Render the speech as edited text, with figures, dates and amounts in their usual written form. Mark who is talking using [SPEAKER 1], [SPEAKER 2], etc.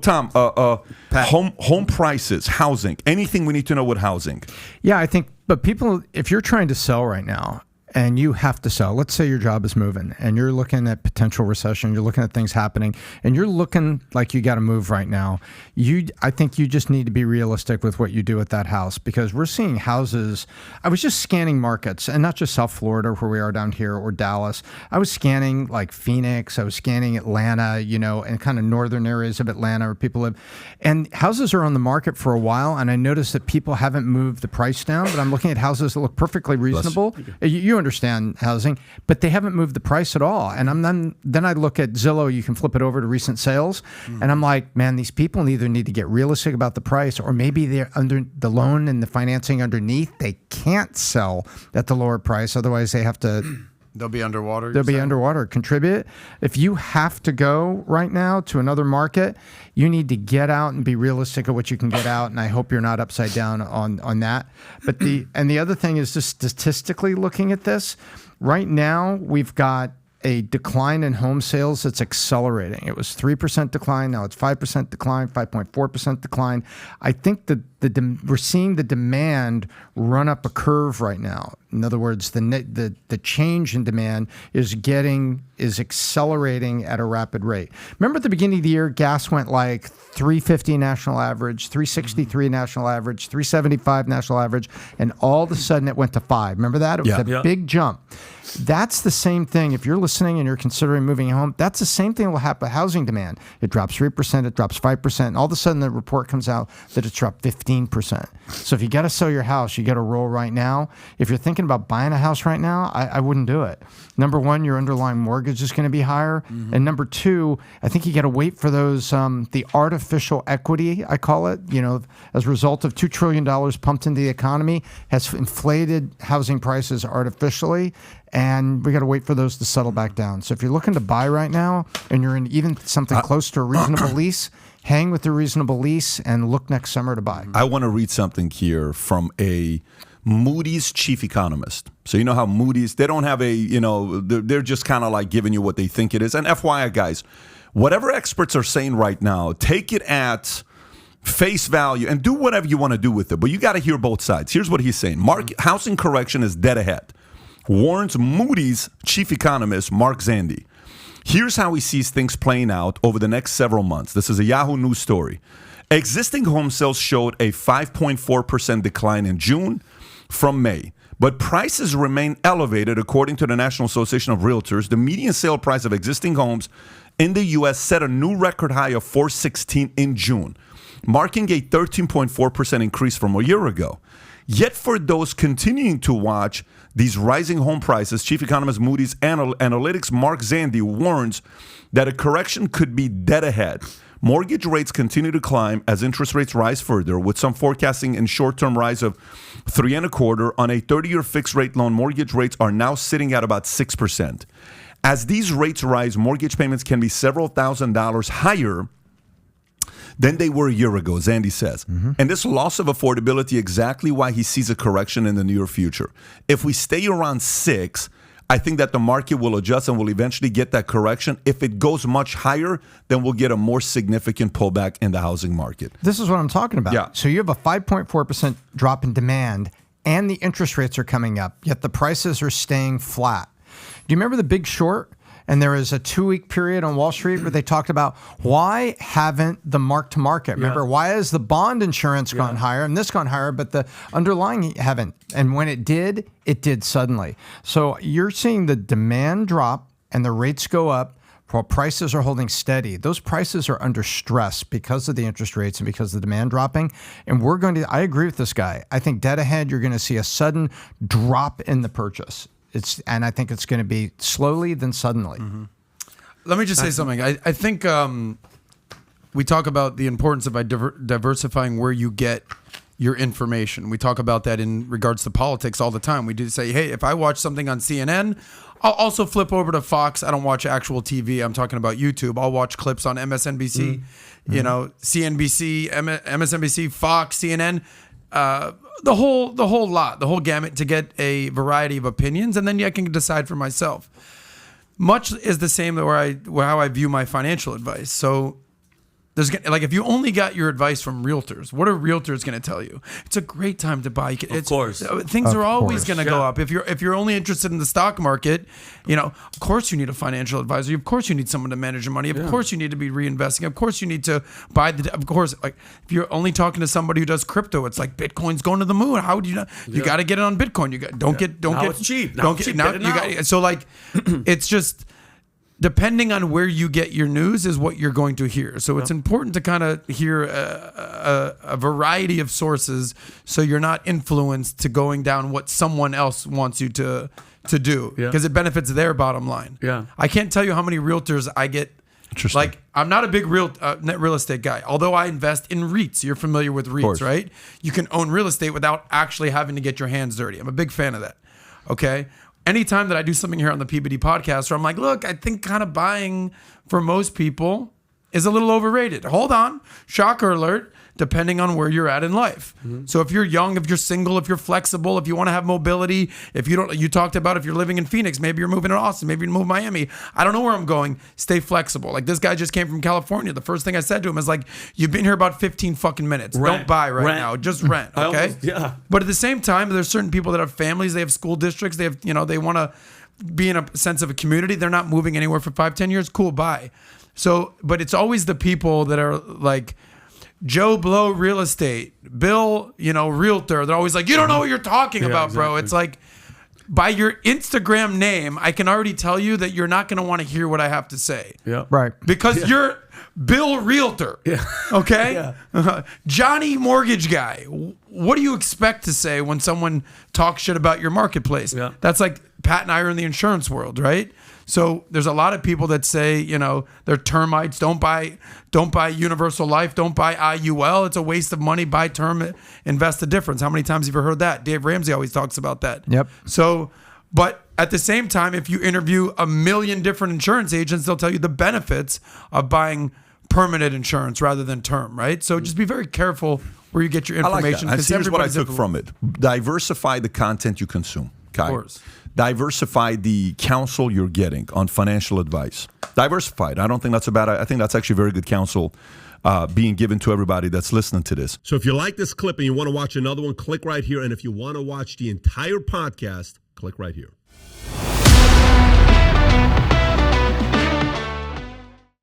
[SPEAKER 1] Tom, home prices, housing, anything we need to know with housing?
[SPEAKER 2] Yeah, I think, but people, if you're trying to sell right now, and you have to sell. Let's say your job is moving and you're looking at potential recession, you're looking at things happening, and you're looking like you got to move right now. I think you just need to be realistic with what you do at that house, because we're seeing houses. I was just scanning markets, and not just South Florida where we are down here, or Dallas. I was scanning like Phoenix, I was scanning Atlanta, and kind of northern areas of Atlanta where people live. And houses are on the market for a while, and I noticed that people haven't moved the price down, but I'm looking at houses that look perfectly reasonable. You understand housing, but they haven't moved the price at all. And then I look at Zillow, you can flip it over to recent sales, and I'm like, man, these people either need to get realistic about the price, or maybe they're under the loan and the financing underneath. They can't sell at the lower price. Otherwise they have to...
[SPEAKER 3] They'll be underwater.
[SPEAKER 2] They'll be underwater. Contribute. If you have to go right now to another market, you need to get out and be realistic of what you can get out. And I hope you're not upside down on that. But the other thing is, just statistically looking at this, right now we've got a decline in home sales that's accelerating. It was 3% decline. Now it's 5% decline, 5.4% decline. I think that we're seeing the demand run up a curve right now. In other words, the change in demand is accelerating at a rapid rate. Remember at the beginning of the year, gas went like 350 national average, 363 national average, 375 national average, and all of a sudden it went to 5. Remember that? It was a big jump. That's the same thing. If you're listening and you're considering moving home, that's the same thing that will happen with housing demand. It drops 3%, it drops 5%, and all of a sudden the report comes out that it's dropped 15%. So if you got to sell your house, you got to roll right now. If you're thinking about buying a house right now, I wouldn't do it. Number one, your underlying mortgage is going to be higher. Mm-hmm. And number two, I think you got to wait for those, the artificial equity, I call it, as a result of $2 trillion pumped into the economy, has inflated housing prices artificially. And we got to wait for those to settle back down. So if you're looking to buy right now and you're in even something close to a reasonable lease, hang with the reasonable lease and look next summer to buy.
[SPEAKER 1] I want to read something here from a Moody's chief economist. So you know how Moody's, they don't have they're just kind of like giving you what they think it is. And FYI, guys, whatever experts are saying right now, take it at face value and do whatever you want to do with it. But you got to hear both sides. Here's what he's saying. Housing correction is dead ahead, warns Moody's chief economist Mark Zandi. Here's how he sees things playing out over the next several months. This is a Yahoo News story. Existing home sales showed a 5.4% decline in June from May, but prices remain elevated according to the National Association of Realtors. The median sale price of existing homes in the U.S. set a new record high of $416 in June, marking a 13.4% increase from a year ago. Yet for those continuing to watch these rising home prices, Chief Economist Moody's Analytics Mark Zandi warns that a correction could be dead ahead. Mortgage rates continue to climb as interest rates rise further, with some forecasting a short-term rise of 3.25%. On a 30-year fixed-rate loan, mortgage rates are now sitting at about 6%. As these rates rise, mortgage payments can be several $1,000s higher than they were a year ago, Zandi says. Mm-hmm. And this loss of affordability exactly why he sees a correction in the near future. If we stay around 6, I think that the market will adjust and will eventually get that correction. If it goes much higher, then we'll get a more significant pullback in the housing market.
[SPEAKER 2] This is what I'm talking about.
[SPEAKER 1] Yeah.
[SPEAKER 2] So you have a 5.4% drop in demand and the interest rates are coming up, yet the prices are staying flat. Do you remember The Big Short? And there was a 2-week period on Wall Street where they talked about why haven't the mark-to-market, remember, why has the bond insurance gone higher and this gone higher, but the underlying haven't. And when it did suddenly. So you're seeing the demand drop and the rates go up while prices are holding steady. Those prices are under stress because of the interest rates and because of the demand dropping. And I agree with this guy. I think dead ahead, you're going to see a sudden drop in the purchase. And I think it's going to be slowly, then suddenly.
[SPEAKER 3] Mm-hmm. Let me just say something. I think we talk about the importance of diversifying where you get your information. We talk about that in regards to politics all the time. We do say, hey, if I watch something on CNN, I'll also flip over to Fox. I don't watch actual TV. I'm talking about YouTube. I'll watch clips on MSNBC, CNBC, MSNBC, Fox, CNN. The whole lot, the whole gamut, to get a variety of opinions, and then I can decide for myself. Much is the same how I view my financial advice. So like if you only got your advice from realtors, what are realtors going to tell you? It's a great time to buy.
[SPEAKER 4] Of course,
[SPEAKER 3] things are always going to go up. If you're only interested in the stock market, of course you need a financial advisor. Of course you need someone to manage your money. Of course you need to be reinvesting. Of course you need to buy of course, like if you're only talking to somebody who does crypto, it's like Bitcoin's going to the moon. How would you know? You got to get it on Bitcoin.
[SPEAKER 4] It's cheap.
[SPEAKER 3] So like it's just. Depending on where you get your news is what you're going to hear. So it's important to kind of hear a variety of sources so you're not influenced to going down what someone else wants you to do because it benefits their bottom line.
[SPEAKER 4] Yeah.
[SPEAKER 3] I can't tell you how many realtors I get.
[SPEAKER 1] Interesting.
[SPEAKER 3] Like I'm not a big net real estate guy, although I invest in REITs. You're familiar with REITs, right? You can own real estate without actually having to get your hands dirty. I'm a big fan of that. Okay. Anytime that I do something here on the PBD podcast where I'm like, look, I think kind of buying for most people is a little overrated. Hold on. Shocker alert. Depending on where you're at in life. Mm-hmm. So if you're young, if you're single, if you're flexible, if you want to have mobility, you talked about if you're living in Phoenix, maybe you're moving to Austin, maybe you're moving to Miami. I don't know where I'm going. Stay flexible. Like this guy just came from California. The first thing I said to him is like, you've been here about 15 fucking minutes. Don't buy right now. Just rent. Okay. But at the same time, there's certain people that have families, they have school districts, they have, they want to be in a sense of a community. They're not moving anywhere for 5-10 years. Cool. Bye. So, but it's always the people that are like, Joe Blow real estate, Bill, realtor. They're always like, you don't know what you're talking about, bro. It's like, by your Instagram name, I can already tell you that you're not going to want to hear what I have to say.
[SPEAKER 4] Yeah.
[SPEAKER 2] Right.
[SPEAKER 3] Because you're Bill Realtor. Yeah. Okay? Johnny Mortgage Guy. What do you expect to say when someone talks shit about your marketplace? Yeah. That's like Pat and I are in the insurance world, right? So there's a lot of people that say, they're termites. Don't buy Universal Life. Don't buy IUL. It's a waste of money. Buy term, invest the difference. How many times have you heard that? Dave Ramsey always talks about that.
[SPEAKER 2] Yep.
[SPEAKER 3] So, but at the same time, if you interview a million different insurance agents, they'll tell you the benefits of buying permanent insurance rather than term, right? So just be very careful where you get your information.
[SPEAKER 1] I like that. Here's what I took from it. Diversify the content you consume. Okay?
[SPEAKER 3] Of course.
[SPEAKER 1] Diversify the counsel you're getting on financial advice. Diversify it. I don't think that's a bad. I think that's actually very good counsel being given to everybody that's listening to this.
[SPEAKER 5] So if you like this clip and you want to watch another one, click right here. And if you want to watch the entire podcast, click right here.